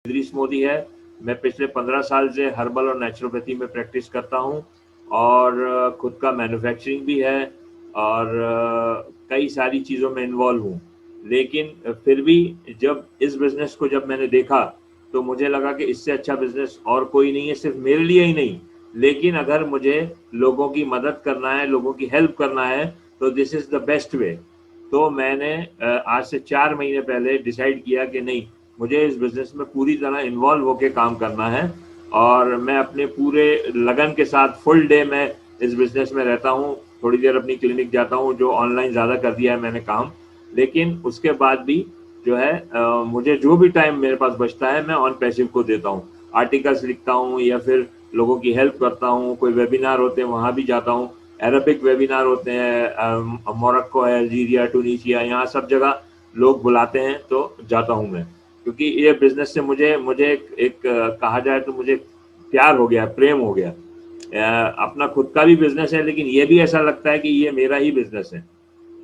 इदरीस मोदी है। मैं पिछले 15 साल से हर्बल और नेचुरोपैथी में प्रैक्टिस करता हूँ और खुद का मैन्युफैक्चरिंग भी है और कई सारी चीज़ों में इन्वॉल्व हूँ। लेकिन फिर भी जब इस बिज़नेस को जब मैंने देखा तो मुझे लगा कि इससे अच्छा बिज़नेस और कोई नहीं है, सिर्फ मेरे लिए ही नहीं, लेकिन अगर मुझे लोगों की मदद करना है, लोगों की हेल्प करना है, तो this is the best way. तो मैंने आज से 4 महीने पहले डिसाइड किया कि नहीं, मुझे इस बिज़नेस में पूरी तरह इन्वॉल्व होकर काम करना है और मैं अपने पूरे लगन के साथ फुल डे में इस बिज़नेस में रहता हूँ। थोड़ी देर अपनी क्लिनिक जाता हूँ, जो ऑनलाइन ज़्यादा कर दिया है मैंने काम, लेकिन उसके बाद भी जो है मुझे जो भी टाइम मेरे पास बचता है मैं ऑन पैसिव को देता हूँ। आर्टिकल्स लिखता हूँ या फिर लोगों की हेल्प करता हूँ, कोई वेबिनार होते हैं वहाँ भी जाता हूँ। अरबिक वेबिनार होते हैं, मोरक्को है, अल्जीरिया, टूनिशिया, यहाँ सब जगह लोग बुलाते हैं तो जाता हूँ मैं, क्योंकि ये बिजनेस से मुझे मुझे एक कहा जाए तो मुझे प्यार हो गया, प्रेम हो गया। अपना खुद का भी बिजनेस है, लेकिन ये भी ऐसा लगता है कि ये मेरा ही बिजनेस है।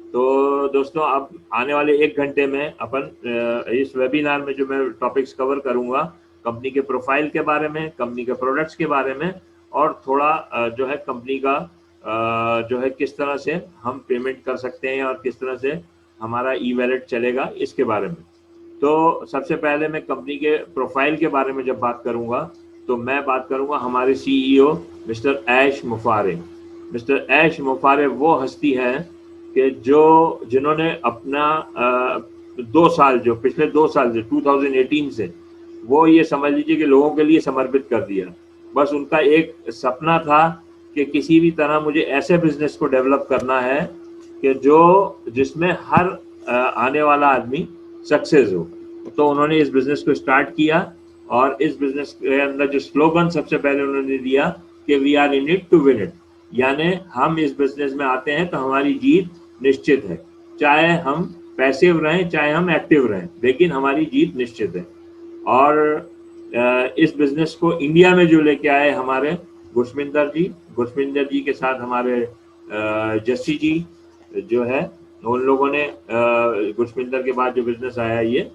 तो दोस्तों, अब आने वाले 1 घंटे में अपन इस वेबिनार में जो मैं टॉपिक्स कवर करूंगा, कंपनी के प्रोफाइल के बारे में, कंपनी के प्रोडक्ट्स के बारे में, और थोड़ा जो है कंपनी का जो है किस तरह से हम पेमेंट कर सकते हैं और किस तरह से हमारा ई वैलेट चलेगा, इसके बारे में। तो सबसे पहले मैं कंपनी के प्रोफाइल के बारे में जब बात करूंगा तो मैं बात करूंगा हमारे सीईओ मिस्टर ऐश मुफारे। मिस्टर ऐश मुफारे वो हस्ती है कि जिन्होंने अपना 2 साल, जो पिछले 2 साल से 2018 से, वो ये समझ लीजिए कि लोगों के लिए समर्पित कर दिया। बस उनका एक सपना था कि किसी भी तरह मुझे ऐसे बिजनेस को डेवलप करना है कि जिसमें हर आने वाला आदमी सक्सेस हो। तो उन्होंने इस बिजनेस को स्टार्ट किया और इस बिजनेस के अंदर जो स्लोगन सबसे पहले उन्होंने दिया कि we are in it to win it, यानी हम इस बिजनेस में आते हैं तो हमारी जीत निश्चित है। चाहे हम पैसिव रहें, चाहे हम एक्टिव रहें, लेकिन हमारी जीत निश्चित है। और इस बिजनेस को इंडिया में जो लेके आए हमारे गुरस्मिंदर जी के साथ हमारे जस्सी जी जो है, उन लोगों ने गुरस्मिंदर के बाद जो बिजनेस आया ये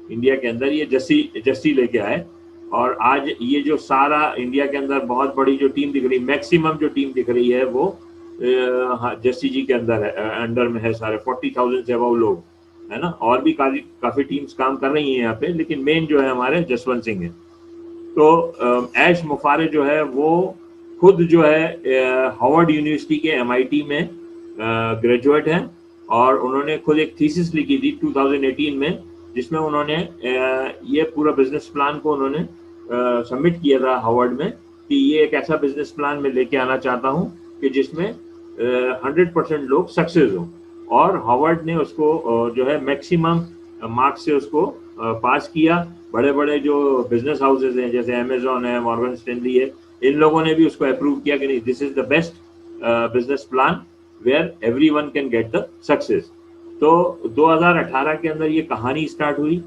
इंडिया के अंदर, ये जस्सी लेके आए। और आज ये जो सारा इंडिया के अंदर बहुत बड़ी जो टीम दिख रही, मैक्सिमम जो टीम दिख रही है, वो जस्सी जी के अंदर है, अंडर में है सारे 40,000 से अबव लोग, है ना। और भी काफी टीम्स काम कर रही हैं यहाँ पे, लेकिन मेन जो है हमारे जसवंत सिंह है। तो ऐश मुफारे जो है वो खुद जो है हार्वर्ड यूनिवर्सिटी के एमआईटी में ग्रेजुएट हैं और उन्होंने खुद एक थीसिस लिखी थी 2018 में, जिसमें उन्होंने ये पूरा बिजनेस प्लान को उन्होंने सबमिट किया था हार्वर्ड में कि ये एक ऐसा बिजनेस प्लान में लेके आना चाहता हूँ कि जिसमें 100% लोग सक्सेस हो। और हार्वर्ड ने उसको जो है मैक्सिमम मार्क्स से उसको पास किया। बड़े बड़े जो बिजनेस हाउसेज हैं जैसे अमेजोन है, मॉर्गन स्टैनली है, इन लोगों ने भी उसको अप्रूव किया कि नहीं, this is the best business plan where everyone can get the success. तो 2018 के अंदर ये कहानी स्टार्ट हुई।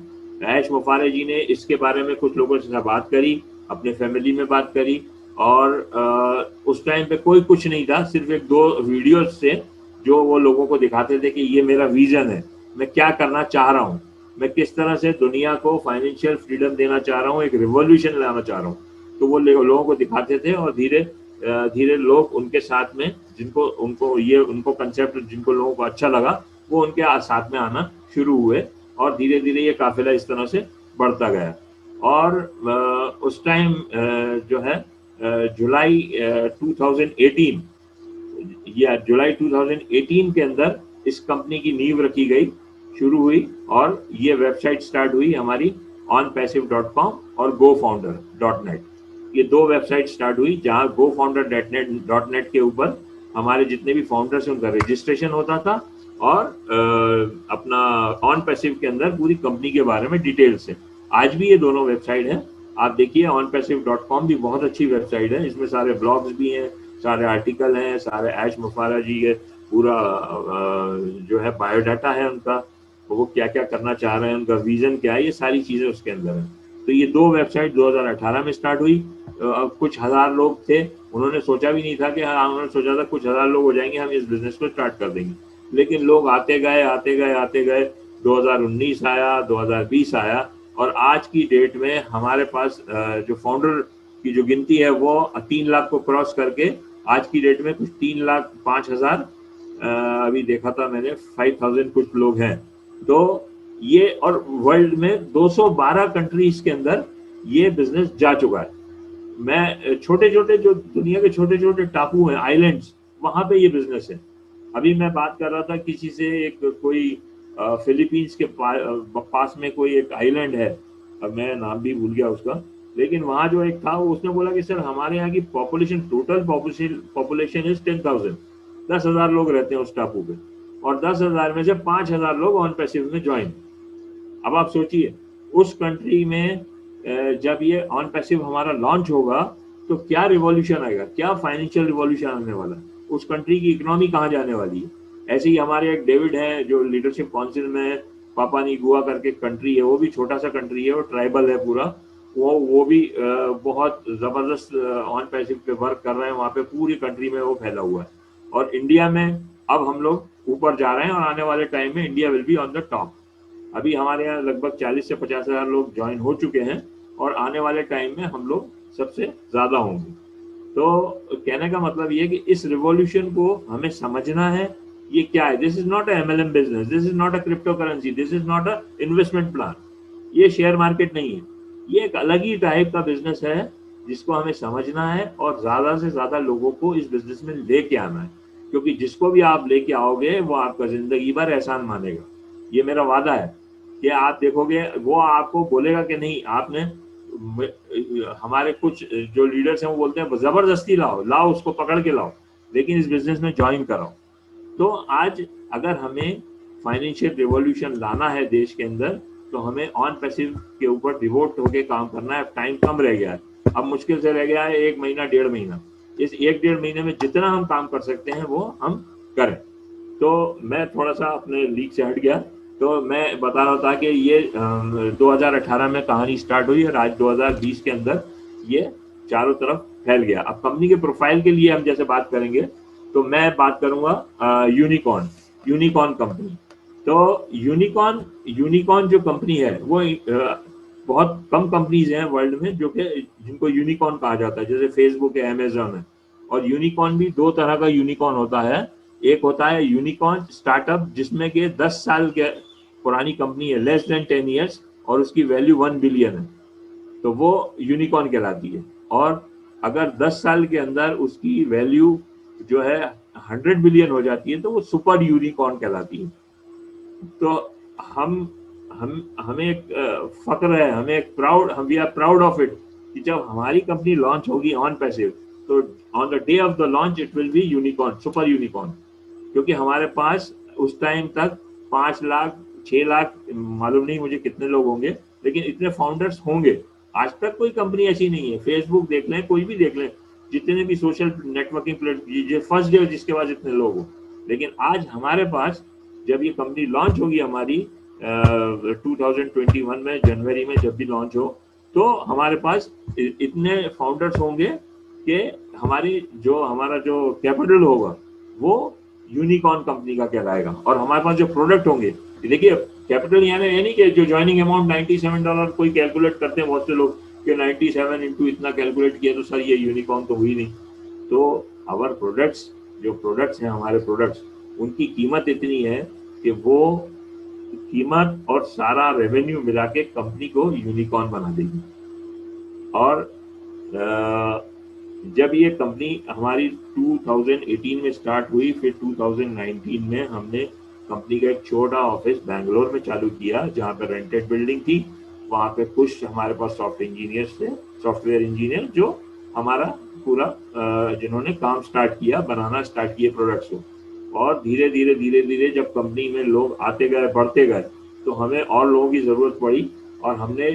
ऐश मुफारे जी ने इसके बारे में कुछ लोगों से बात करी, अपने फैमिली में बात करी, और उस टाइम पे कोई कुछ नहीं था, सिर्फ 1-2 वीडियोस से जो वो लोगों को दिखाते थे कि ये मेरा विजन है, मैं क्या करना चाह रहा हूँ, मैं किस तरह से दुनिया को फाइनेंशियल फ्रीडम देना चाह रहा हूँ, एक रिवॉल्यूशन लाना चाह रहा हूँ। तो वो लोगों को दिखाते थे और धीरे धीरे लोग उनके साथ में, उनको कंसेप्ट जिनको लोगों को अच्छा लगा, वो उनके साथ में आना शुरू हुए और धीरे धीरे ये काफिला इस तरह से बढ़ता गया। और उस टाइम जो है जुलाई 2018 या जुलाई 2018 के अंदर इस कंपनी की नींव रखी गई, शुरू हुई, और ये वेबसाइट स्टार्ट हुई हमारी onpassive.com और gofounder.net। ये 2 वेबसाइट स्टार्ट हुई जहां gofounder.net के ऊपर हमारे जितने भी फाउंडर्स हैं उनका रजिस्ट्रेशन होता था और अपना ऑन पैसिव के अंदर पूरी कंपनी के बारे में डिटेल्स है। आज भी ये दोनों वेबसाइट हैं, आप देखिए। onpassive.com भी बहुत अच्छी वेबसाइट है, इसमें सारे ब्लॉग्स भी हैं, सारे आर्टिकल हैं, सारे ऐश मुफारा जी के पूरा जो है बायोडाटा है उनका, वो क्या क्या करना चाह रहे हैं, उनका विजन क्या है, ये सारी चीजें उसके अंदर हैं। तो ये 2 वेबसाइट 2018 में स्टार्ट हुई। कुछ हजार लोग थे, उन्होंने सोचा भी नहीं था कि उन्होंने सोचा था कुछ हजार लोग हो जाएंगे, हम इस बिजनेस को स्टार्ट कर देंगे, लेकिन लोग आते गए आते गए आते गए। 2019 आया, 2020 आया, और आज की डेट में हमारे पास जो फाउंडर की जो गिनती है वो 3 लाख को क्रॉस करके आज की डेट में कुछ 3,05,000 अभी देखा था मैंने 5,000 कुछ लोग हैं। तो ये और वर्ल्ड में 212 कंट्रीज के अंदर ये बिजनेस जा चुका है। मैं छोटे छोटे जो दुनिया के छोटे छोटे टापू हैं, आइलैंड्स, वहां पे ये बिजनेस है। अभी मैं बात कर रहा था किसी से, एक कोई फिलीपींस के पास में कोई एक आइलैंड है, अब मैं नाम भी भूल गया उसका, लेकिन वहां जो एक था उसने बोला कि सर हमारे यहाँ की पॉपुलेशन, टोटल पॉपुलेशन इज 10,000, 10,000 लोग रहते हैं उस टापू पे, और 10,000 में से 5,000 लोग ऑन पैसिव में ज्वाइन। अब आप सोचिए उस कंट्री में जब ये ऑन पैसिव हमारा लॉन्च होगा तो क्या रिवॉल्यूशन आएगा, क्या फाइनेंशियल रिवॉल्यूशन आने वाला है, उस कंट्री की इकोनॉमी कहाँ जाने वाली है। ऐसे ही हमारे एक डेविड है जो लीडरशिप काउंसिल में, पापा निगुआ करके कंट्री है, वो भी छोटा सा कंट्री है, वो ट्राइबल है पूरा, वो भी बहुत जबरदस्त ऑन पैसिव पे वर्क कर रहे हैं, वहाँ पे पूरी कंट्री में वो फैला हुआ है। और इंडिया में अब हम लोग ऊपर जा रहे हैं और आने वाले टाइम में India will be on the top. अभी हमारे यहाँ लगभग 40 से 50,000 लोग ज्वाइन हो चुके हैं और आने वाले टाइम में हम लोग सबसे ज्यादा होंगे। तो कहने का मतलब ये कि इस रिवॉल्यूशन को हमें समझना है, ये क्या है। This is not a MLM business, this is not a crypto currency, this is not a investment plan, ये शेयर मार्केट नहीं है, ये एक अलग ही टाइप का बिजनेस है जिसको हमें समझना है और ज्यादा से ज्यादा लोगों को इस बिजनेस में लेके आना है, क्योंकि जिसको भी आप लेके आओगे वो आपका जिंदगी भर एहसान मानेगा। ये मेरा वादा है कि आप देखोगे वो आपको बोलेगा कि नहीं, आपने हमारे कुछ जो लीडर्स हैं वो बोलते हैं जबरदस्ती लाओ उसको पकड़ के लाओ, लेकिन इस बिजनेस में ज्वाइन कराओ। तो आज अगर हमें फाइनेंशियल रिवॉल्यूशन लाना है देश के अंदर तो हमें ऑन पैसिव के ऊपर डिवोट होके काम करना है। टाइम कम रह गया है, अब मुश्किल से रह गया है 1 महीना 1.5 महीना। इस 1-1.5 महीने में जितना हम काम कर सकते हैं वो हम करें। तो मैं थोड़ा सा अपने लीक से हट गया, तो मैं बता रहा था कि ये 2018 में कहानी स्टार्ट हुई और आज 2020 के अंदर ये चारों तरफ फैल गया। अब कंपनी के प्रोफाइल के लिए हम जैसे बात करेंगे तो मैं बात करूंगा यूनिकॉर्न कंपनी। तो यूनिकॉर्न जो कंपनी है वो बहुत कम कंपनीज हैं वर्ल्ड में जो कि जिनको यूनिकॉर्न कहा जाता है, जैसे फेसबुक है, अमेजॉन है। और यूनिकॉर्न भी 2 तरह का यूनिकॉर्न होता है, एक होता है यूनिकॉर्न स्टार्टअप जिसमें कि 10 साल के पुरानी कंपनी है, लेस देन 10 ईयर्स, और उसकी वैल्यू 1 बिलियन है, तो वो यूनिकॉर्न कहलाती है। और अगर 10 साल के अंदर उसकी वैल्यू जो है 100 बिलियन हो जाती है तो वो सुपर यूनिकॉर्न कहलाती है। तो हमें एक फक्र है, हमें एक we are proud of it कि जब हमारी कंपनी लॉन्च होगी ऑन पैसिव तो on the day of the launch it will be unicorn, super unicorn, क्योंकि हमारे पास उस टाइम तक 5 लाख 6 लाख मालूम नहीं मुझे कितने लोग होंगे, लेकिन इतने फाउंडर्स होंगे। आज तक कोई कंपनी ऐसी नहीं है, फेसबुक देख लें, कोई भी देख लें, जितने भी social networking platform, first day जिसके पास इतने लोग हो। लेकिन आज हमारे पास जब ये कंपनी लॉन्च होगी हमारी 2021 में जनवरी में जब भी लॉन्च हो, तो हमारे पास इतने फाउंडर्स होंगे कि हमारा जो कैपिटल होगा वो यूनिकॉर्न कंपनी का कहलाएगा। और हमारे पास जो प्रोडक्ट होंगे, देखिए कैपिटल यानी ये नहीं कि जो ज्वाइनिंग अमाउंट $97 कोई कैलकुलेट करते हैं बहुत से लोग कि 97 इंटू इतना कैलकुलेट किया तो सर ये यूनिकॉर्न तो हुई नहीं। तो आवर प्रोडक्ट्स, जो प्रोडक्ट्स हैं हमारे प्रोडक्ट्स, उनकी कीमत इतनी है कि वो कीमत और सारा रेवेन्यू मिला के कंपनी को यूनिकॉर्न बना देगी। और जब ये कंपनी हमारी 2018 में स्टार्ट हुई, फिर 2019 में हमने कंपनी का एक छोटा ऑफिस बैंगलोर में चालू किया जहाँ पे रेंटेड बिल्डिंग थी। वहाँ पे कुछ हमारे पास सॉफ्टवेयर इंजीनियर जो हमारा पूरा जिन्होंने काम स्टार्ट किया, बनाना स्टार्ट किए प्रोडक्ट्स को। और धीरे धीरे जब कंपनी में लोग आते गए, बढ़ते गए, तो हमें और लोगों की जरूरत पड़ी और हमने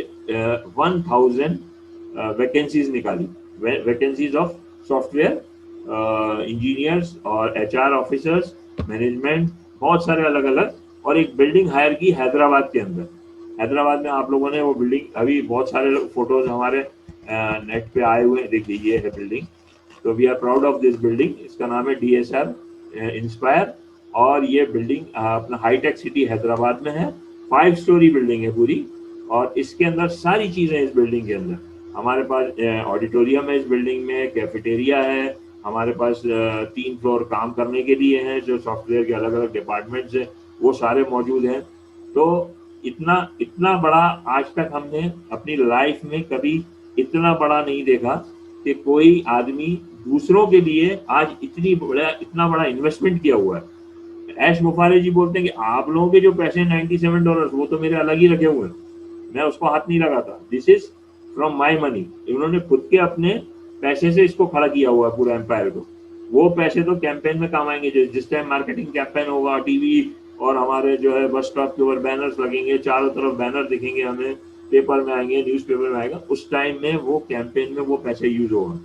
1000 वैकेंसीज निकाली, वैकेंसीज ऑफ सॉफ्टवेयर इंजीनियर्स और HR ऑफिसर्स, मैनेजमेंट, बहुत सारे अलग अलग, और एक बिल्डिंग हायर की हैदराबाद के अंदर। हैदराबाद में आप लोगों ने वो बिल्डिंग, अभी बहुत सारे फोटोज हमारे नेट पे आए हुए हैं, देखिए ये है बिल्डिंग। तो we are proud of this building, इसका नाम है DSR इंस्पायर। और ये बिल्डिंग अपना हाईटेक सिटी हैदराबाद में है, 5 स्टोरी बिल्डिंग है पूरी। और इसके अंदर सारी चीज़ें इस बिल्डिंग के अंदर हमारे पास ऑडिटोरियम है, इस बिल्डिंग में कैफेटेरिया है, हमारे पास 3 फ्लोर काम करने के लिए हैं, जो सॉफ्टवेयर के अलग अलग डिपार्टमेंट्स हैं वो सारे मौजूद हैं। तो इतना इतना बड़ा आज तक हमने अपनी लाइफ में कभी इतना बड़ा नहीं देखा कि कोई आदमी दूसरों के लिए आज इतना बड़ा इन्वेस्टमेंट किया हुआ है। ऐश मुफारे जी बोलते हैं कि आप लोगों के जो पैसे $97 वो तो मेरे अलग ही रखे हुए हैं, मैं उसको हाथ नहीं लगाता, this is from my money. इन्होंने खुद के अपने पैसे से इसको खड़ा किया हुआ है पूरा एम्पायर को। वो पैसे तो कैंपेन में काम आएंगे, जिस टाइम मार्केटिंग कैंपेन होगा, टीवी और हमारे जो है बस स्टॉप के ऊपर बैनर्स लगेंगे, चारों तरफ बैनर दिखेंगे, हमें पेपर में आएंगे, न्यूज़पेपर में आएगा, उस टाइम में वो कैंपेन में वो पैसे यूज होगा।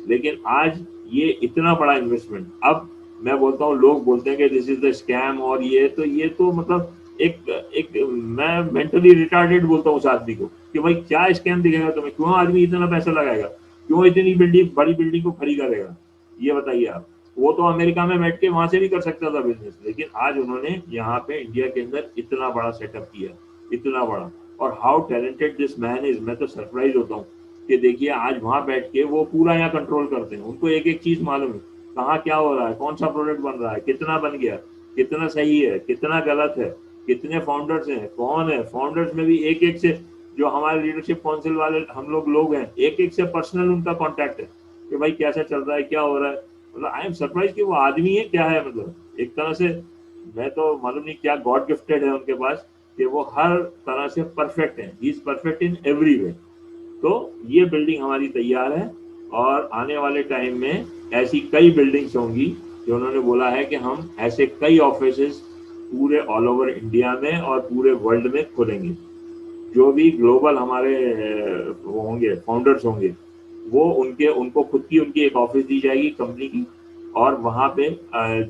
लेकिन आज ये इतना बड़ा इन्वेस्टमेंट, अब मैं बोलता हूँ, लोग बोलते हैं कि दिस इज द स्कैम, और ये तो मतलब एक एक मैं मेंटली रिटार्डेड बोलता हूँ उस आदमी को कि भाई क्या स्कैम दिखेगा तुम्हें, क्यों आदमी इतना पैसा लगाएगा, क्यों इतनी बड़ी बिल्डिंग को खड़ी करेगा, ये बताइए आप। वो तो अमेरिका में बैठ के वहां से भी कर सकता था बिजनेस, लेकिन आज उन्होंने यहाँ पे इंडिया के अंदर इतना बड़ा सेटअप किया, इतना बड़ा। और how talented this man is, मैं तो सरप्राइज होता हूँ कि देखिए आज वहां बैठ के वो पूरा यहाँ कंट्रोल करते हैं, उनको एक एक चीज मालूम है, कहाँ क्या हो रहा है, कौन सा प्रोडक्ट बन रहा है, कितना बन गया, कितना सही है, कितना गलत है, कितने फाउंडर्स हैं, कौन है फाउंडर्स में भी एक एक से, जो हमारे लीडरशिप काउंसिल वाले हम लोग हैं, एक एक से पर्सनल उनका कांटेक्ट है कि भाई कैसा चल रहा है, क्या हो रहा है। मतलब आई एम सरप्राइज कि वो आदमी है क्या है, मतलब एक तरह से मैं तो मालूम नहीं क्या गॉड गिफ्टेड है उनके पास कि वो हर तरह से परफेक्ट है, he is perfect in every way. तो ये बिल्डिंग हमारी तैयार है और आने वाले टाइम में ऐसी कई बिल्डिंग्स होंगी, जो उन्होंने बोला है कि हम ऐसे कई ऑफिसेस पूरे ऑल ओवर इंडिया में और पूरे वर्ल्ड में खोलेंगे। जो भी ग्लोबल हमारे वो होंगे फाउंडर्स होंगे, वो उनको खुद की उनकी एक ऑफिस दी जाएगी कंपनी की, और वहाँ पे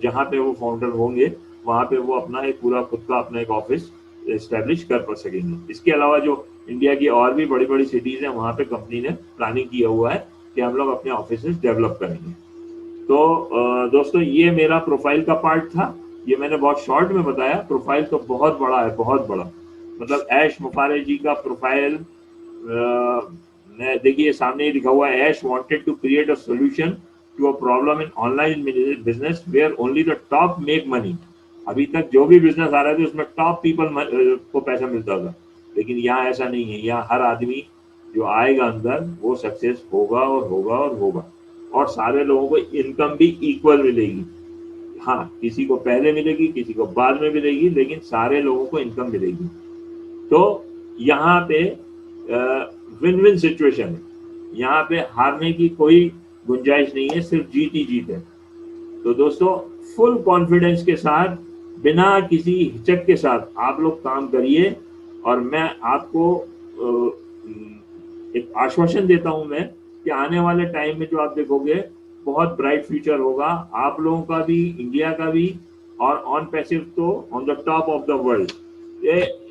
जहाँ पे वो फाउंडर होंगे वहाँ पे वो अपना एक पूरा खुद का अपना एक ऑफिस एस्टेब्लिश कर सकेंगे। इसके अलावा जो इंडिया की और भी बड़ी बड़ी सिटीज हैं, वहाँ पे कंपनी ने प्लानिंग किया हुआ है कि हम लोग अपने ऑफिस डेवलप करेंगे। तो दोस्तों ये मेरा प्रोफाइल का पार्ट था, ये मैंने बहुत शॉर्ट में बताया। प्रोफाइल तो बहुत बड़ा है, बहुत बड़ा। मतलब ऐश मुफारे जी का प्रोफाइल देखिए सामने ही लिखा हुआ है, Ash wanted to create a solution to a problem in online business where only the top make money. अभी तक जो भी बिजनेस आ रहे थे उसमें टॉप पीपल को पैसा मिलता था, लेकिन यहाँ ऐसा नहीं है। यहाँ हर आदमी जो आएगा अंदर वो सक्सेस होगा और होगा और होगा, और सारे लोगों को इनकम भी इक्वल मिलेगी। हाँ, किसी को पहले मिलेगी, किसी को बाद में मिलेगी, लेकिन सारे लोगों को इनकम मिलेगी। तो यहाँ पे विन विन सिचुएशन है, यहाँ पे हारने की कोई गुंजाइश नहीं है, सिर्फ जीत ही जीत है। तो दोस्तों फुल कॉन्फिडेंस के साथ, बिना किसी हिचक के साथ आप लोग काम करिए, और मैं आपको एक आश्वासन देता हूं मैं कि आने वाले टाइम में जो आप देखोगे बहुत ब्राइट फ्यूचर होगा आप लोगों का भी, इंडिया का भी, और ऑन पैसिव तो on the top of the world.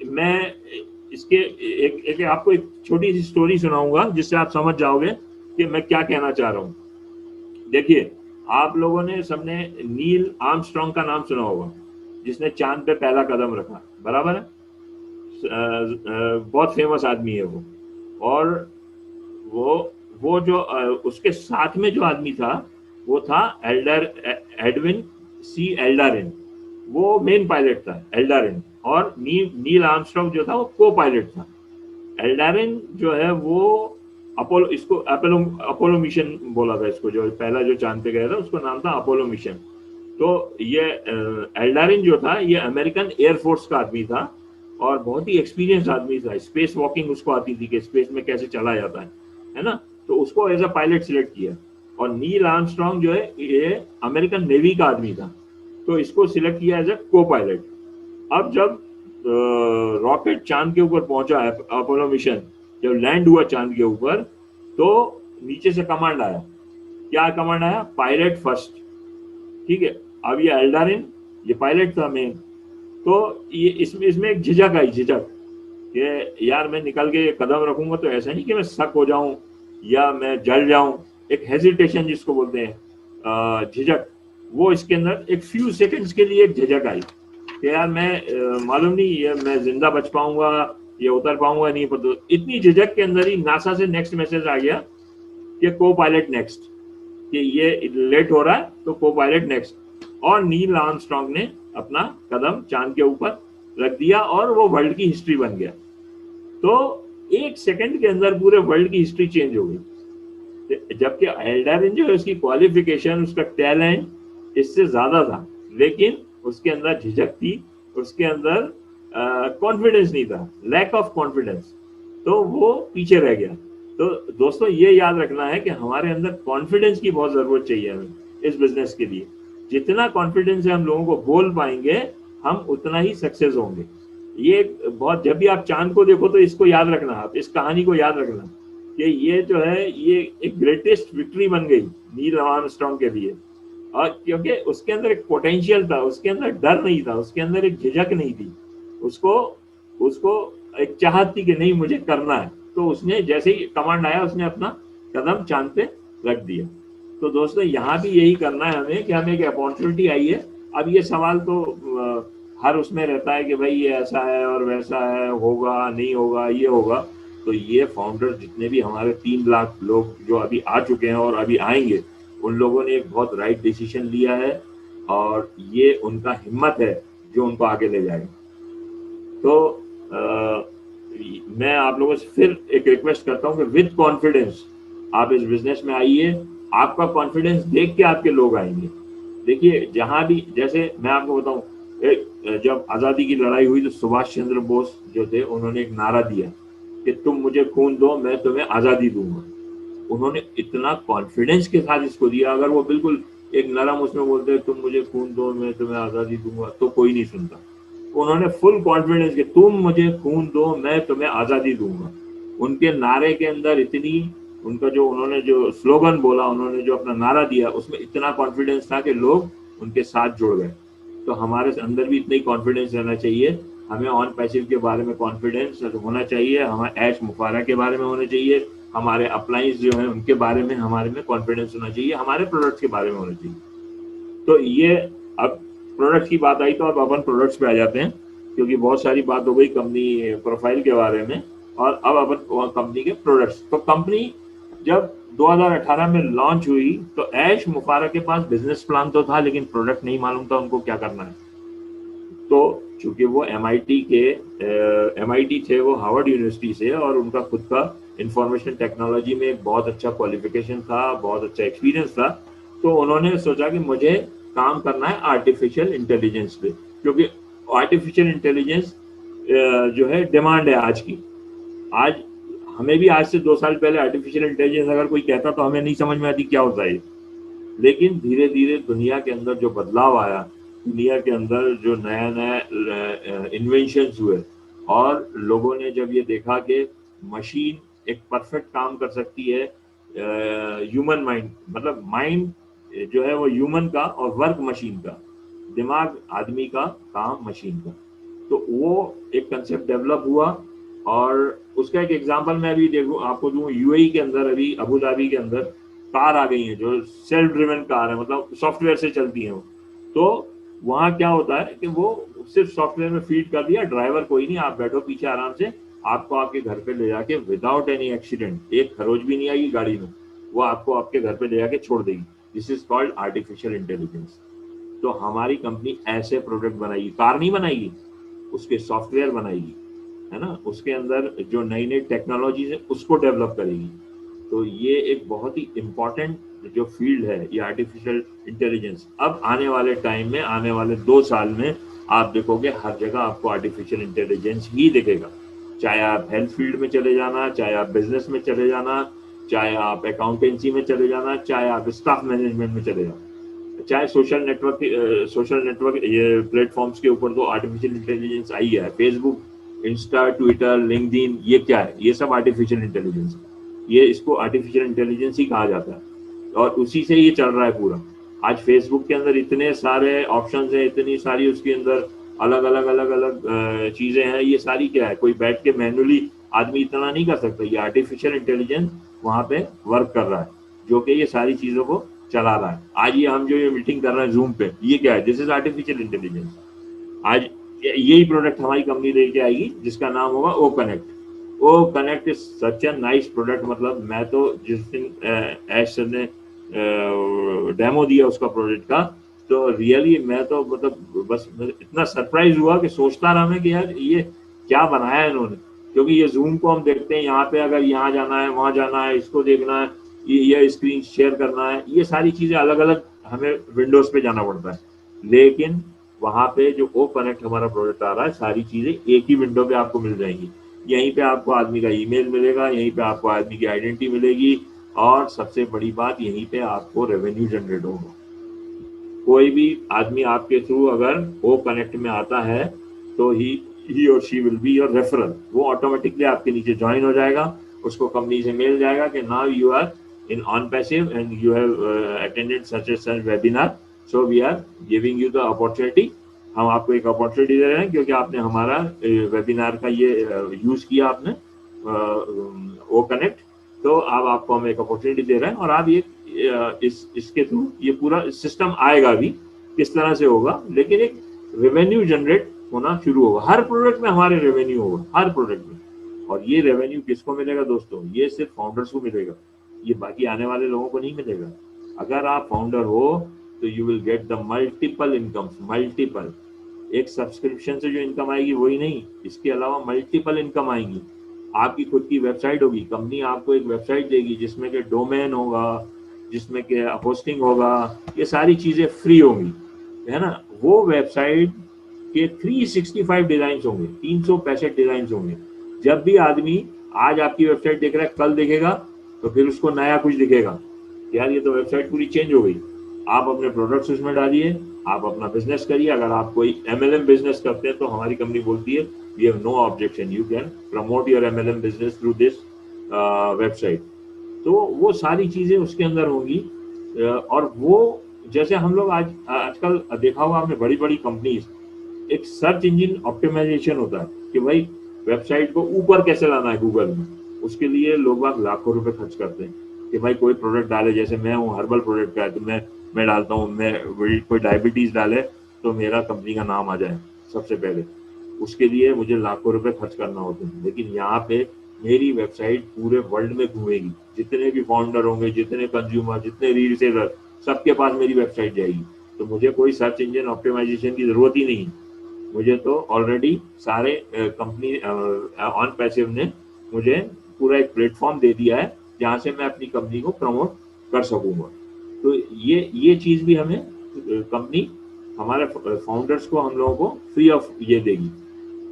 मैं इसके एक आपको एक छोटी सी स्टोरी सुनाऊंगा जिससे आप समझ जाओगे कि मैं क्या कहना चाह रहा हूँ। देखिए, आप लोगों ने सबने नील आर्मस्ट्रॉन्ग का नाम सुना होगा, जिसने चांद पे पहला कदम रखा, बराबर है। बहुत फेमस आदमी है वो। और वो जो उसके साथ में जो आदमी था वो था एडविन सी एल्डारिन, वो मेन पायलट था एल्डारिन, और नील आर्मस्ट्रॉन्ग जो था वो को पायलट था। एल्डारिन जो है वो अपोलो, इसको अपोलो मिशन बोला था इसको, जो पहला जो चांद पे गया था उसको नाम था अपोलो मिशन। तो ये एल्डारिन जो था ये अमेरिकन एयरफोर्स का आदमी था और बहुत ही एक्सपीरियंस आदमी था। स्पेस वॉकिंग उसको आती थी कि स्पेस में कैसे चला जाता है ना। तो उसको एज अ पायलट सिलेक्ट किया। और नील आर्मस्ट्रॉन्ग जो है ये अमेरिकन नेवी का आदमी था, तो इसको सिलेक्ट किया एज अ को पायलट। अब जब रॉकेट चांद के ऊपर पहुंचा है, अपोलो मिशन जब लैंड हुआ चांद के ऊपर, तो नीचे से कमांड आया। क्या कमांड आया? Pilot first. ठीक है। अब ये एल्डारिन, ये पायलट था मेन, तो ये इसमें एक झिझक आई, झिझक कि यार मैं निकल के कदम रखूंगा तो ऐसा नहीं कि मैं सक हो जाऊं या मैं जल जाऊं। एक हेजिटेशन जिसको बोलते हैं, झिझक, वो इसके अंदर एक फ्यू सेकंड्स के लिए एक झिझक आई कि यार मैं मालूम नहीं ये मैं जिंदा बच पाऊंगा ये उतर पाऊंगा नहीं, पर तो इतनी झिझक के अंदर ही नासा से नेक्स्ट मैसेज आ गया कि को पायलट नेक्स्ट, कि ये लेट हो रहा है तो को पायलट नेक्स्ट। और नील आर्मस्ट्रांग ने अपना कदम चांद के ऊपर रख दिया और वो वर्ल्ड की हिस्ट्री बन गया। तो 1 सेकंड के अंदर पूरे वर्ल्ड की हिस्ट्री चेंज हो गई। जबकि एल्डारिन जो है उसकी क्वालिफिकेशन, उसका टैलेंट इससे ज्यादा था, लेकिन उसके अंदर झिझक थी, उसके अंदर कॉन्फिडेंस नहीं था, लैक ऑफ कॉन्फिडेंस, तो वो पीछे रह गया। तो दोस्तों ये याद रखना है कि हमारे अंदर कॉन्फिडेंस की बहुत जरूरत चाहिए हमें इस बिजनेस के लिए। जितना कॉन्फिडेंस से हम लोगों को बोल पाएंगे, हम उतना ही सक्सेस होंगे। ये बहुत, जब भी आप चांद को देखो तो इसको याद रखना, आप इस कहानी को याद रखना कि ये जो है ये एक ग्रेटेस्ट विक्ट्री बन गई नील आर्मस्ट्रांग के लिए। और क्योंकि उसके अंदर एक पोटेंशियल था, उसके अंदर डर नहीं था, उसके अंदर एक झिझक नहीं थी, उसको उसको एक चाहत थी कि नहीं मुझे करना है। तो उसने जैसे ही कमांड आया उसने अपना कदम चांद पे रख दिया। तो दोस्तों यहाँ भी यही करना है हमें कि हमें एक अपॉर्चुनिटी आई है। अब ये सवाल तो हर उसमें रहता है कि भाई ये ऐसा है और वैसा है, होगा नहीं होगा, ये होगा। तो ये फाउंडर जितने भी हमारे 3 लाख लोग जो अभी आ चुके हैं और अभी आएंगे, उन लोगों ने एक बहुत राइट डिसीजन लिया है और ये उनका हिम्मत है जो उनको आगे ले जाएगा। तो मैं आप लोगों से फिर एक रिक्वेस्ट करता हूँ कि विद कॉन्फिडेंस आप इस बिजनेस में आइए। आपका कॉन्फिडेंस देख के आपके लोग आएंगे। देखिए जहां भी, जैसे मैं आपको बताऊं, जब आजादी की लड़ाई हुई तो सुभाष चंद्र बोस जो थे उन्होंने एक नारा दिया कि तुम मुझे खून दो मैं तुम्हें आजादी दूंगा। उन्होंने इतना कॉन्फिडेंस के साथ इसको दिया। अगर वो बिल्कुल एक नरम उसमें बोलते तुम मुझे खून दो मैं तुम्हें आजादी दूंगा तो कोई नहीं सुनता। उन्होंने फुल कॉन्फिडेंस कि तुम मुझे खून दो मैं तुम्हें आजादी दूंगा। उनके नारे के अंदर इतनी, उनका जो उन्होंने जो स्लोगन बोला, उन्होंने जो अपना नारा दिया, उसमें इतना कॉन्फिडेंस था कि लोग उनके साथ जुड़ गए। तो हमारे अंदर भी इतना ही कॉन्फिडेंस रहना चाहिए। हमें ऑन पैसिव के बारे में कॉन्फिडेंस होना चाहिए, हमें ऐश मुफारा के बारे में होना चाहिए, हमारे अप्लायंस जो है उनके बारे में हमारे में कॉन्फिडेंस होना चाहिए, हमारे प्रोडक्ट्स के बारे में होना चाहिए। तो ये, अब प्रोडक्ट्स की बात आई तो अब अपन प्रोडक्ट्स पे आ जाते हैं, क्योंकि बहुत सारी बात हो गई कंपनी प्रोफाइल के बारे में और अब अपन कंपनी के प्रोडक्ट्स। तो कंपनी जब 2018 में लॉन्च हुई तो ऐश मुफारा के पास बिजनेस प्लान तो था, लेकिन प्रोडक्ट नहीं मालूम था उनको क्या करना है। तो चूंकि वो MIT थे, वो हार्वर्ड यूनिवर्सिटी से, और उनका खुद का इंफॉर्मेशन टेक्नोलॉजी में एक बहुत अच्छा क्वालिफिकेशन था, बहुत अच्छा एक्सपीरियंस था। तो उन्होंने सोचा कि मुझे काम करना है आर्टिफिशियल इंटेलिजेंस पे, क्योंकि आर्टिफिशियल इंटेलिजेंस जो है डिमांड है आज की। आज हमें भी आज से 2 साल पहले आर्टिफिशियल इंटेलिजेंस अगर कोई कहता तो हमें नहीं समझ में आती क्या होता है। लेकिन धीरे धीरे दुनिया के अंदर जो बदलाव आया, दुनिया के अंदर जो नया नया इन्वेंशन हुए, और लोगों ने जब ये देखा कि मशीन एक परफेक्ट काम कर सकती है, ह्यूमन माइंड, मतलब माइंड जो है वो ह्यूमन का और वर्क मशीन का, दिमाग आदमी का, काम मशीन का। तो वो एक कंसेप्ट डेवलप हुआ। और उसका एक एग्जांपल मैं अभी देखूं आपको दूं, UAE के अंदर अभी अबू धाबी के अंदर कार आ गई हैं जो सेल्फ ड्रिवन कार है, मतलब सॉफ्टवेयर से चलती हैं। तो वहाँ क्या होता है कि वो सिर्फ सॉफ्टवेयर में फीड कर दिया, ड्राइवर कोई नहीं, आप बैठो पीछे आराम से, आपको आपके घर पे ले जाके विदाउट एनी एक्सीडेंट, एक खरोच भी नहीं आएगी गाड़ी में, वो आपको आपके घर पे ले जाके छोड़ देगी। This is called artificial intelligence. तो हमारी कंपनी ऐसे प्रोडक्ट बनाएगी, कार नहीं बनाएगी, उसके सॉफ्टवेयर बनाएगी, है ना, उसके अंदर जो नई नई टेक्नोलॉजीज है उसको डेवलप करेगी। तो ये एक बहुत ही इम्पोर्टेंट जो फील्ड है ये आर्टिफिशियल इंटेलिजेंस। अब आने वाले टाइम में, आने वाले 2 साल में आप देखोगे हर जगह आपको आर्टिफिशियल इंटेलिजेंस ही दिखेगा। चाहे आप हेल्थ फील्ड में चले जाना, चाहे आप बिजनेस में चले जाना, चाहे आप अकाउंटेंसी में चले जाना, चाहे आप स्टाफ मैनेजमेंट में चले जाना, चाहे सोशल नेटवर्क ये प्लेटफॉर्म्स के ऊपर तो आर्टिफिशियल इंटेलिजेंस आई है। फेसबुक, इंस्टा, ट्विटर, लिंक्डइन, ये क्या है? ये सब आर्टिफिशियल इंटेलिजेंस है। ये इसको आर्टिफिशियल इंटेलिजेंस ही कहा जाता है और उसी से ये चल रहा है पूरा। आज फेसबुक के अंदर इतने सारे ऑप्शंस हैं, इतनी सारी उसके अंदर अलग अलग चीजें हैं। ये सारी क्या है? कोई बैठ के मैन्युअली आदमी इतना नहीं कर सकता। ये आर्टिफिशियल इंटेलिजेंस वहां पे वर्क कर रहा है, जो कि ये सारी चीजों को चला रहा है। आज ये हम जो ये मीटिंग कर रहे हैं जूम पे, ये क्या है? This is artificial intelligence. आज यही प्रोडक्ट हमारी कंपनी लेके आएगी जिसका नाम होगा O connect. O connect is such a nice product. मतलब मैं तो जिस दिन ऐश सर ने डेमो दिया उसका प्रोडक्ट का, तो रियली मैं तो मतलब बस इतना सरप्राइज हुआ कि सोचता रहा मैं कि यार ये क्या बनाया है इन्होंने। क्योंकि ये जूम को हम देखते हैं, यहाँ पे अगर यहाँ जाना है, वहां जाना है, इसको देखना है, ये स्क्रीन शेयर करना है, ये सारी चीजें अलग अलग हमें विंडोज पे जाना पड़ता है। लेकिन वहां पे जो ओ कनेक्ट हमारा प्रोडक्ट आ रहा है, सारी चीजें एक ही विंडो पे आपको मिल जाएंगी। यहीं पे आपको आदमी का ईमेल मिलेगा, यहीं पे आपको आदमी की आइडेंटिटी मिलेगी, और सबसे बड़ी बात यहीं पे आपको रेवेन्यू जनरेट होगा। कोई भी आदमी आपके थ्रू अगर ओ कनेक्ट में आता है तो ही और she will be your referral. वो ऑटोमेटिकली आपके नीचे ज्वाइन हो जाएगा, उसको कंपनी से मेल जाएगा कि now you are in on passive and you have attended such a such webinar, so we are giving you the opportunity. हम आपको एक अपॉर्चुनिटी दे रहे हैं क्योंकि आपने हमारा वेबिनार का ये यूज किया आपने ओ कनेक्ट, तो अब आपको हम एक अपॉर्चुनिटी दे रहे हैं और आप ये इसके थ्रू ये पूरा सिस्टम आएगा भी, किस तरह से होगा, लेकिन एक रेवेन्यू जनरेट होना शुरू होगा। हर प्रोडक्ट में हमारे रेवेन्यू होगा, हर प्रोडक्ट में। और ये रेवेन्यू किसको मिलेगा दोस्तों? ये सिर्फ फाउंडर्स को मिलेगा, ये बाकी आने वाले लोगों को नहीं मिलेगा। अगर आप फाउंडर हो तो you will get the multiple incomes, multiple. एक सब्सक्रिप्शन से जो इनकम आएगी वही नहीं, इसके अलावा मल्टीपल इनकम आएंगी। आपकी खुद की वेबसाइट होगी, कंपनी आपको एक वेबसाइट देगी जिसमें के डोमेन होगा, जिसमें के होस्टिंग होगा, ये सारी चीजें फ्री होंगी, है ना। वो वेबसाइट के 365 डिजाइन होंगे, 365 डिजाइन होंगे। जब भी आदमी आज आपकी वेबसाइट देख रहा है, कल देखेगा तो फिर उसको नया कुछ दिखेगा, यार ये तो वेबसाइट पूरी चेंज हो गई। आप अपने प्रोडक्ट्स उसमें डालिए, आप अपना बिजनेस करिए। अगर आप कोई MLM बिजनेस करते हैं तो हमारी कंपनी बोलती है we have no objection, you can promote your MLM business through this website. तो वो सारी चीजें उसके अंदर होंगी। और वो जैसे हम लोग आजकल देखा होगा आपने, बड़ी बड़ी कंपनीज एक सर्च इंजन ऑप्टिमाइजेशन होता है कि भाई वेबसाइट को ऊपर कैसे लाना है गूगल में। उसके लिए लोग बाग लाखों रुपए खर्च करते हैं कि भाई कोई प्रोडक्ट डाले, जैसे मैं हूँ हर्बल प्रोडक्ट का है तो मैं डालता हूँ, मैं कोई डायबिटीज डाले तो मेरा कंपनी का नाम आ जाए सबसे पहले। उसके लिए मुझे लाखों रुपए खर्च करना होते हैं। लेकिन यहाँ पे मेरी वेबसाइट पूरे वर्ल्ड में घूमेगी, जितने भी फाउंडर होंगे, जितने कंज्यूमर, जितने रीसेलर, सबके पास मेरी वेबसाइट जाएगी। तो मुझे कोई सर्च इंजन ऑप्टिमाइजेशन की जरूरत ही नहीं। मुझे तो ऑलरेडी सारे कंपनी ऑन पैसिव ने मुझे पूरा एक प्लेटफॉर्म दे दिया है जहां से मैं अपनी कंपनी को प्रमोट कर सकूंगा। तो ये चीज भी हमें कंपनी हमारे फाउंडर्स को, हम लोगों को फ्री ऑफ ये देगी।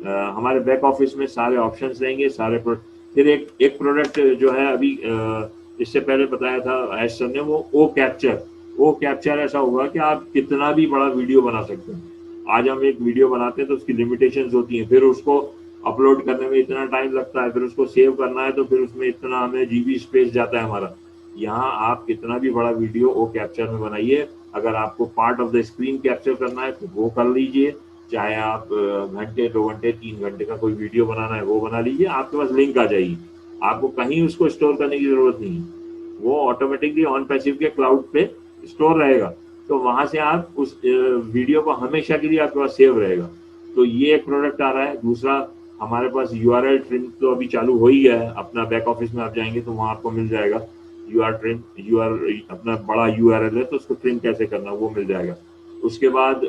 हमारे बैक ऑफिस में सारे ऑप्शंस देंगे, सारे फिर एक प्रोडक्ट जो है अभी इससे पहले बताया था ऐश सर ने, वो ओ कैप्चर ऐसा होगा कि आप कितना भी बड़ा वीडियो बना सकते हैं। आज हम एक वीडियो बनाते हैं तो उसकी लिमिटेशंस होती हैं, फिर उसको अपलोड करने में इतना टाइम लगता है, फिर उसको सेव करना है तो फिर उसमें इतना हमें जीबी स्पेस जाता है हमारा। यहाँ आप कितना भी बड़ा वीडियो ओ कैप्चर में बनाइए। अगर आपको part of the screen capture करना है तो वो कर लीजिए, चाहे आप घंटे, 2 घंटे, 3 घंटे का कोई वीडियो बनाना है वो बना लीजिए, आपके पास लिंक आ जाएगी। आपको कहीं उसको स्टोर करने की जरूरत नहीं है, वो ऑटोमेटिकली ऑन पैसिव के क्लाउड पे स्टोर रहेगा। तो वहां से आप उस वीडियो को हमेशा के लिए आपके पास सेव रहेगा। तो ये एक प्रोडक्ट आ रहा है। दूसरा, हमारे पास URL ट्रिम तो अभी चालू हो ही गया है। अपना बैक ऑफिस में आप जाएंगे तो वहां आपको मिल जाएगा अपना बड़ा URL है तो उसको ट्रिम कैसे करना वो मिल जाएगा। उसके बाद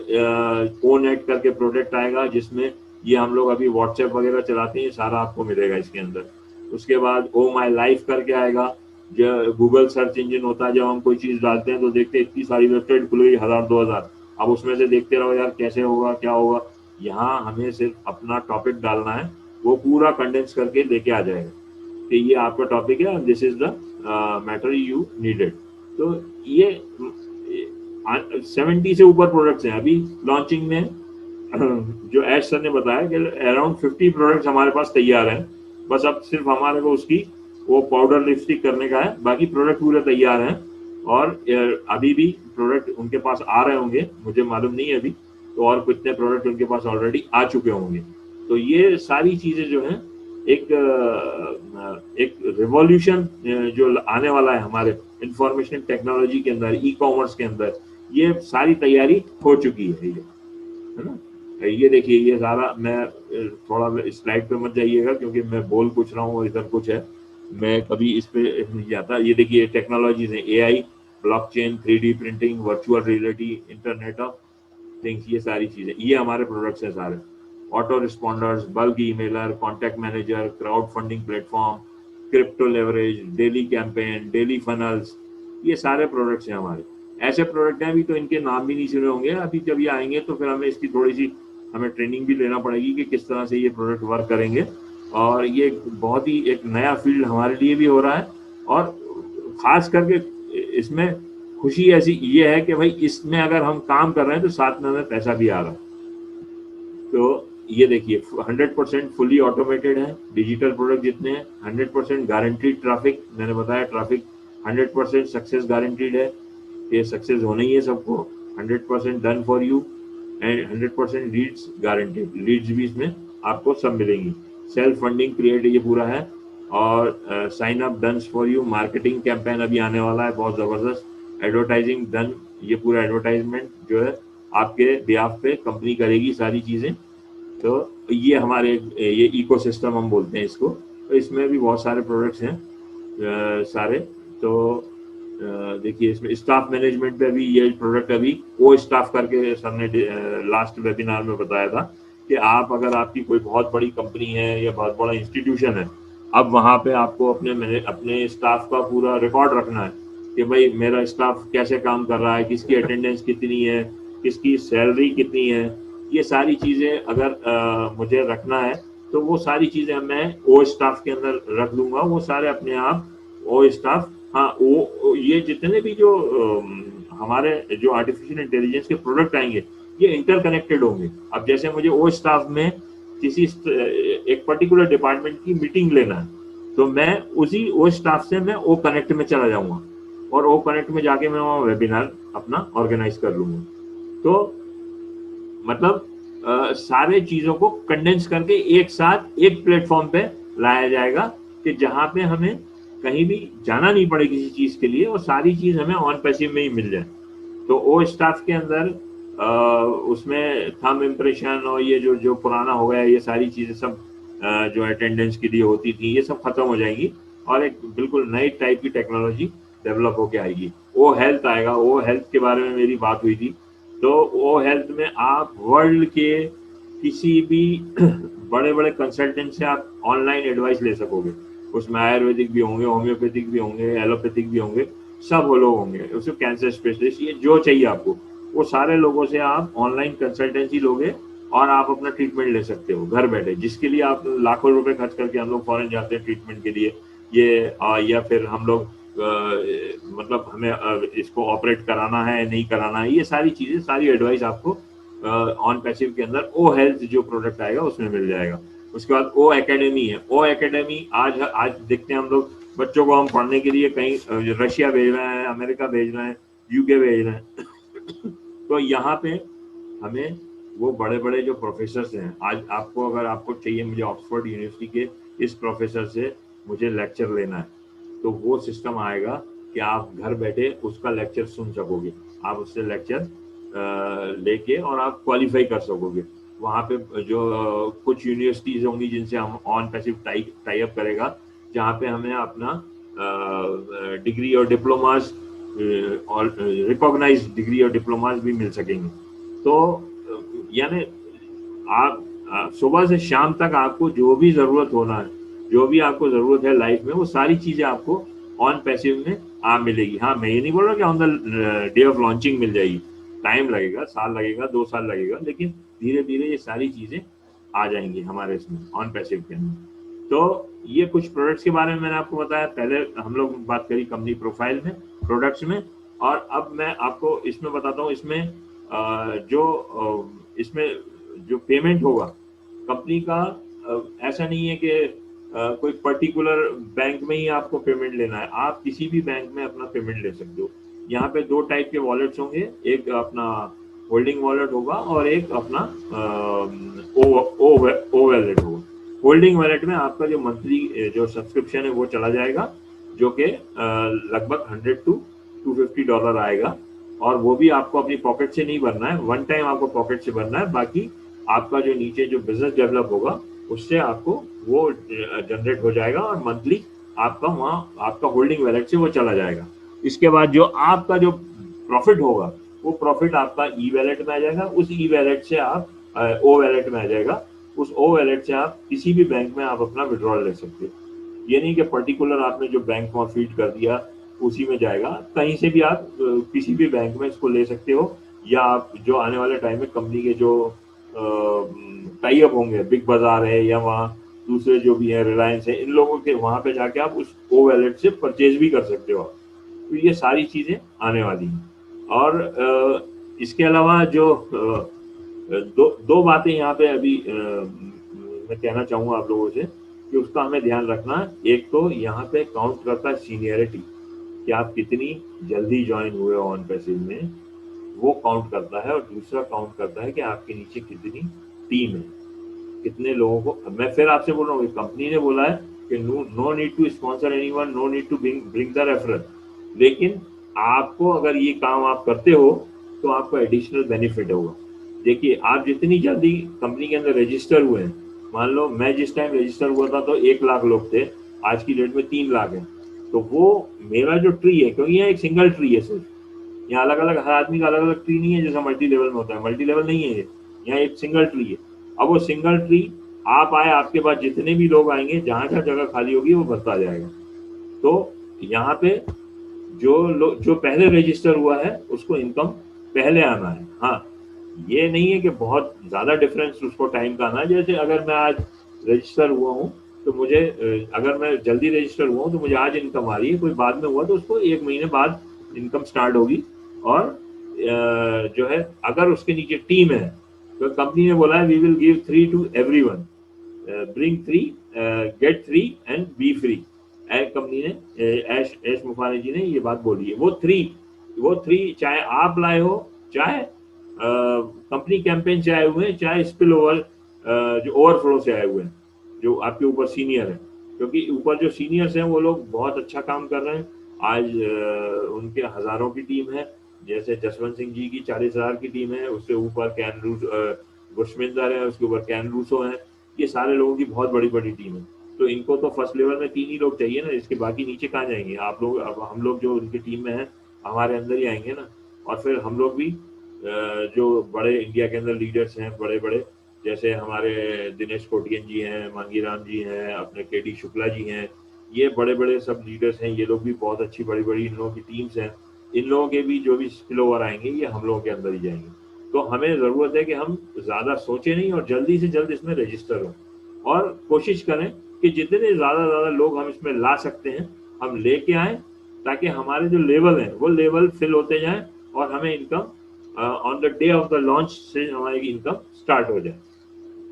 ओनेट करके प्रोडक्ट आएगा जिसमें ये हम लोग अभी व्हाट्सएप वगैरह चलाते हैं, सारा आपको मिलेगा इसके अंदर। उसके बाद ओ माई लाइफ करके आएगा, जो गूगल सर्च इंजन होता है। जब हम कोई चीज डालते हैं तो देखते हैं इतनी सारी वेबसाइट खुल गई, 1000-2000, अब उसमें से देखते रहो यार कैसे होगा, क्या होगा। यहाँ हमें सिर्फ अपना टॉपिक डालना है, वो पूरा कंडेंस करके लेके आ जाएगा कि ये आपका टॉपिक है, this is the matter you needed. तो ये 70 से ऊपर प्रोडक्ट्स हैं अभी लॉन्चिंग में। जो ऐश सर ने बताया कि अराउंड 50 प्रोडक्ट्स हमारे पास तैयार हैं। बस अब सिर्फ हमारे को उसकी वो पाउडर लिपस्टिक करने का है, बाकी प्रोडक्ट पूरे तैयार हैं। और अभी भी प्रोडक्ट उनके पास आ रहे होंगे, मुझे मालूम नहीं है अभी, तो और कितने प्रोडक्ट उनके पास ऑलरेडी आ चुके होंगे। तो ये सारी चीजें जो हैं एक रिवॉल्यूशन जो आने वाला है हमारे इंफॉर्मेशन टेक्नोलॉजी के अंदर, ई कॉमर्स के अंदर, ये सारी तैयारी हो चुकी है ना। ये देखिए, ये सारा मैं थोड़ा स्लाइड पे मत जाइएगा क्योंकि मैं बोल कुछ रहा हूँ और इधर कुछ है, मैं कभी इस पे नहीं जाता। ये देखिए टेक्नोलॉजीज है, AI, blockchain, 3D printing, virtual reality, internet of things, ये सारी चीजें, ये हमारे प्रोडक्ट्स हैं सारे। Auto responders, bulk emailer, contact manager, crowd funding platform, crypto leverage, daily campaign, daily funnels, ये सारे प्रोडक्ट्स हैं हमारे। ऐसे प्रोडक्ट हैं, अभी तो इनके नाम भी नहीं सुने होंगे, अभी जब ये आएंगे तो फिर हमें इसकी थोड़ी सी हमें ट्रेनिंग भी लेना पड़ेगी कि किस तरह से ये प्रोडक्ट वर्क करेंगे। और ये बहुत ही एक नया फील्ड हमारे लिए भी हो रहा है, और खास करके इसमें खुशी ऐसी ये है कि भाई इसमें अगर हम काम कर रहे हैं तो साथ में हमें पैसा भी आ रहा है। तो ये देखिए 100% फुली ऑटोमेटेड है, डिजिटल प्रोडक्ट जितने हैं, 100% गारंटीड ट्रैफिक, मैंने बताया ट्रैफिक 100% सक्सेस गारंटीड है, ये सक्सेस होना ही है सबको, 100% done for you, and 100% leads guaranteed, leads भी इसमें आपको सब मिलेंगी। सेल्फ फंडिंग क्रिएट ये पूरा है, और sign up done for you, marketing campaign अभी आने वाला है बहुत ज़बरदस्त, एडवर्टाइजिंग डन, ये पूरा एडवर्टाइजमेंट जो है आपके बिहाफ पे कंपनी करेगी सारी चीज़ें। तो ये हमारे ये इकोसिस्टम हम बोलते हैं इसको, तो इसमें भी बहुत सारे प्रोडक्ट्स हैं सारे। तो देखिए इसमें स्टाफ मैनेजमेंट पे भी ये प्रोडक्ट अभी को स्टाफ करके सर ने लास्ट वेबिनार में बताया था कि आप अगर आपकी कोई बहुत बड़ी कंपनी है या बहुत बड़ा इंस्टीट्यूशन है, अब वहाँ पे आपको अपने स्टाफ का पूरा रिकॉर्ड रखना है कि भाई मेरा स्टाफ कैसे काम कर रहा है, किसकी अटेंडेंस कितनी है, किसकी सैलरी कितनी है, ये सारी चीज़ें अगर मुझे रखना है तो वो सारी चीज़ें मैं ओ स्टाफ के अंदर रख दूंगा, वो सारे अपने आप ओ स्टाफ, हाँ वो ये जितने भी जो हमारे जो आर्टिफिशियल इंटेलिजेंस के प्रोडक्ट आएंगे ये इंटरकनेक्टेड होंगे। अब जैसे मुझे ओ स्टाफ में किसी एक पर्टिकुलर डिपार्टमेंट की मीटिंग लेना है, तो मैं उसी ओ स्टाफ से मैं ओ कनेक्ट में चला जाऊंगा, और ओ कनेक्ट में जाके मैं वहाँ वेबिनार अपना ऑर्गेनाइज कर लूंगा। तो मतलब सारे चीजों को कंडेंस करके एक साथ एक प्लेटफॉर्म पे लाया जाएगा कि जहां पे हमें कहीं भी जाना नहीं पड़े किसी चीज के लिए, और सारी चीज हमें ऑन पैसिव में ही मिल जाए। तो ओ स्टाफ के अंदर उसमें थंब इम्प्रेशन और ये जो जो पुराना हो गया, ये सारी चीजें सब जो अटेंडेंस के लिए होती थी ये सब खत्म हो जाएंगी, और एक बिल्कुल नई टाइप की टेक्नोलॉजी डेवलप होके आएगी। ओ हेल्थ आएगा, ओ हेल्थ के बारे में मेरी बात हुई थी। तो ओ हेल्थ में आप वर्ल्ड के किसी भी बड़े बड़े कंसल्टेंट से आप ऑनलाइन एडवाइस ले सकोगे। उसमें आयुर्वेदिक भी होंगे, होम्योपैथिक भी होंगे, एलोपैथिक भी होंगे, सब वो लोग होंगे, उसमें कैंसर स्पेशलिस्ट, ये जो चाहिए आपको वो सारे लोगों से आप ऑनलाइन कंसल्टेंसी लोगे और आप अपना ट्रीटमेंट ले सकते हो घर बैठे, जिसके लिए आप लाखों रुपए खर्च करके हम लोग फॉरेन जाते हैं ट्रीटमेंट के लिए। ये या फिर हम लोग मतलब हमें इसको ऑपरेट कराना है नहीं कराना है, ये सारी चीजें, सारी एडवाइस आपको ऑन पैसिव के अंदर ओ हेल्थ जो प्रोडक्ट आएगा उसमें मिल जाएगा। उसके बाद ओ एकेडमी है। ओ एकेडमी आज आज देखते हैं हम लोग बच्चों को हम पढ़ने के लिए कहीं रशिया भेज रहे हैं, अमेरिका भेज रहे हैं, यूके भेज रहे हैं तो यहाँ पे हमें वो बड़े बड़े जो प्रोफेसर हैं, आज आपको अगर आपको चाहिए मुझे ऑक्सफोर्ड यूनिवर्सिटी के इस प्रोफेसर से मुझे लेक्चर लेना है, तो वो सिस्टम आएगा कि आप घर बैठे उसका लेक्चर सुन सकोगे, आप उससे लेक्चर लेके और आप क्वालिफाई कर सकोगे। वहाँ पे जो कुछ यूनिवर्सिटीज होंगी जिनसे हम ऑन पैसिव टाई अप करेगा, जहाँ पे हमें अपना डिग्री और डिप्लोमास और रिकॉग्नाइज डिग्री और डिप्लोमास भी मिल सकेंगे। तो यानी आप सुबह से शाम तक आपको जो भी जरूरत होना है, जो भी आपको जरूरत है लाइफ में, वो सारी चीजें आपको ऑन पैसिव में आप मिलेगी। हाँ, मैं ये नहीं बोल रहा कि on the day of launching मिल जाएगी, टाइम लगेगा, साल लगेगा, 2 साल लगेगा, लेकिन धीरे धीरे ये सारी चीजें आ जाएंगी हमारे इसमें ऑन पैसिव के अंदर। तो ये कुछ प्रोडक्ट्स के बारे में मैंने आपको बताया। पहले हम लोग बात करी कंपनी प्रोफाइल में, प्रोडक्ट्स में, और अब मैं आपको इसमें बताता हूँ इसमें इसमें जो पेमेंट होगा कंपनी का, ऐसा नहीं है कि कोई पर्टिकुलर बैंक में ही आपको पेमेंट लेना है, आप किसी भी बैंक में अपना पेमेंट ले सकते हो। यहाँ पे 2 टाइप के वॉलेट्स होंगे, एक अपना होल्डिंग वॉलेट होगा और एक अपना ओ वॉलेट होगा। होल्डिंग वॉलेट में आपका जो मंथली जो सब्सक्रिप्शन है वो चला जाएगा, जो कि लगभग $100 to $250 आएगा, और वो भी आपको अपनी पॉकेट से नहीं भरना है, वन टाइम आपको पॉकेट से भरना है, बाकी आपका जो नीचे जो बिजनेस डेवलप होगा उससे आपको वो जनरेट हो जाएगा और मंथली आपका वहाँ आपका होल्डिंग वैलेट से वो चला जाएगा। इसके बाद जो आपका जो प्रॉफिट होगा वो प्रॉफिट आपका ई वैलेट में आ जाएगा, उस ई वैलेट से आप ओ वैलेट में आ जाएगा, उस ओ वैलेट से आप किसी भी बैंक में आप अपना विड्रॉल ले सकते हो। ये नहीं कि पर्टिकुलर आपने जो बैंक में फीड कर दिया उसी में जाएगा, कहीं से भी आप किसी भी बैंक में इसको ले सकते हो, या आप जो आने वाले टाइम में कंपनी के जो टाई अप होंगे, बिग बाजार है या वहाँ दूसरे जो भी है रिलायंस है, इन लोगों के वहाँ पे जाके आप उस ओ वैलेट से परचेज भी कर सकते हो। तो ये सारी चीज़ें आने वाली हैं। और इसके अलावा जो दो बातें यहाँ पे अभी मैं कहना चाहूँगा आप लोगों से कि उसका हमें ध्यान रखना है। एक तो यहाँ पे काउंट करता है सीनियरिटी, कि आप कितनी जल्दी ज्वाइन हुए हो ऑन पैसिव में, वो काउंट करता है। और दूसरा काउंट करता है कि आपके नीचे कितनी टीम है, कितने लोगों को। मैं फिर आपसे बोल रहा हूँ, कंपनी ने बोला है कि no need to sponsor anyone, no need to bring the referral, लेकिन आपको अगर ये काम आप करते हो तो आपको एडिशनल बेनिफिट होगा। देखिए, आप जितनी जल्दी कंपनी के अंदर रजिस्टर हुए हैं, मान लो मैं जिस टाइम रजिस्टर हुआ था तो 1 लाख लोग थे, आज की डेट में 3 लाख है। तो वो मेरा जो ट्री है, क्योंकि यहाँ एक सिंगल ट्री है सिर्फ, यहाँ अलग अलग हर आदमी का अलग अलग ट्री नहीं है जैसा मल्टी लेवल में होता है, मल्टी लेवल नहीं है ये, यहाँ एक सिंगल ट्री है। अब वो सिंगल ट्री आप आए, आपके पास जितने भी लोग आएंगे, जहां जहां जगह खाली होगी वो भरता जाएगा। तो यहाँ पे जो पहले रजिस्टर हुआ है उसको इनकम पहले आना है। हाँ, ये नहीं है कि बहुत ज्यादा डिफरेंस उसको टाइम का आना है। जैसे अगर मैं आज रजिस्टर हुआ हूँ तो मुझे अगर मैं जल्दी रजिस्टर हुआ हूँ तो मुझे आज इनकम आ रही है, कोई बाद में हुआ तो उसको 1 महीने बाद इनकम स्टार्ट होगी। और जो है अगर उसके नीचे टीम है तो कंपनी ने बोला है we will give 3 to everyone, bring 3 get 3 and be free. Company ने एश मुफानी जी ने ये बात बोली है। वो थ्री चाहे आप लाए हो, चाहे कंपनी कैंपेन से आए हुए हैं, चाहे स्पिल ओवर जो ओवरफ्लो से आए हुए हैं, जो आपके ऊपर सीनियर है, क्योंकि ऊपर जो सीनियर्स हैं वो लोग बहुत अच्छा काम कर रहे हैं। आज उनके हजारों की टीम है, जैसे जसवंत सिंह जी की 40,000 की टीम है, उससे ऊपर कैन बुशमिंदर है, उसके ऊपर कैन रूसो है। ये सारे लोगों की बहुत बड़ी बड़ी टीम है। तो इनको तो फर्स्ट लेवल में 3 ही लोग चाहिए ना, इसके बाकी नीचे कहाँ जाएंगे। आप लोग, अब हम लोग जो उनकी टीम में हैं हमारे अंदर ही आएंगे ना। और फिर हम लोग भी जो बड़े इंडिया के अंदर लीडर्स हैं, बड़े बड़े, जैसे हमारे दिनेश कोटियन जी हैं, मांगीराम जी हैं, अपने केडी शुक्ला जी हैं, ये बड़े बड़े सब लीडर्स हैं। ये लोग भी बहुत अच्छी बड़ी बड़ी इन लोगों की टीम्स हैं। इन लोगों के भी जो भी स्पिल ओवर आएंगे ये हम लोगों के अंदर ही जाएंगे। तो हमें ज़रूरत है कि हम ज़्यादा सोचें नहीं और जल्दी से जल्द इसमें रजिस्टर हों, और कोशिश करें कि जितने ज़्यादा लोग हम इसमें ला सकते हैं हम लेके आए, ताकि हमारे जो लेवल हैं वो लेवल फिल होते जाएं और हमें income on the day of the launch से हमारी इनकम स्टार्ट हो जाए।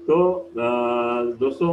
तो दोस्तों,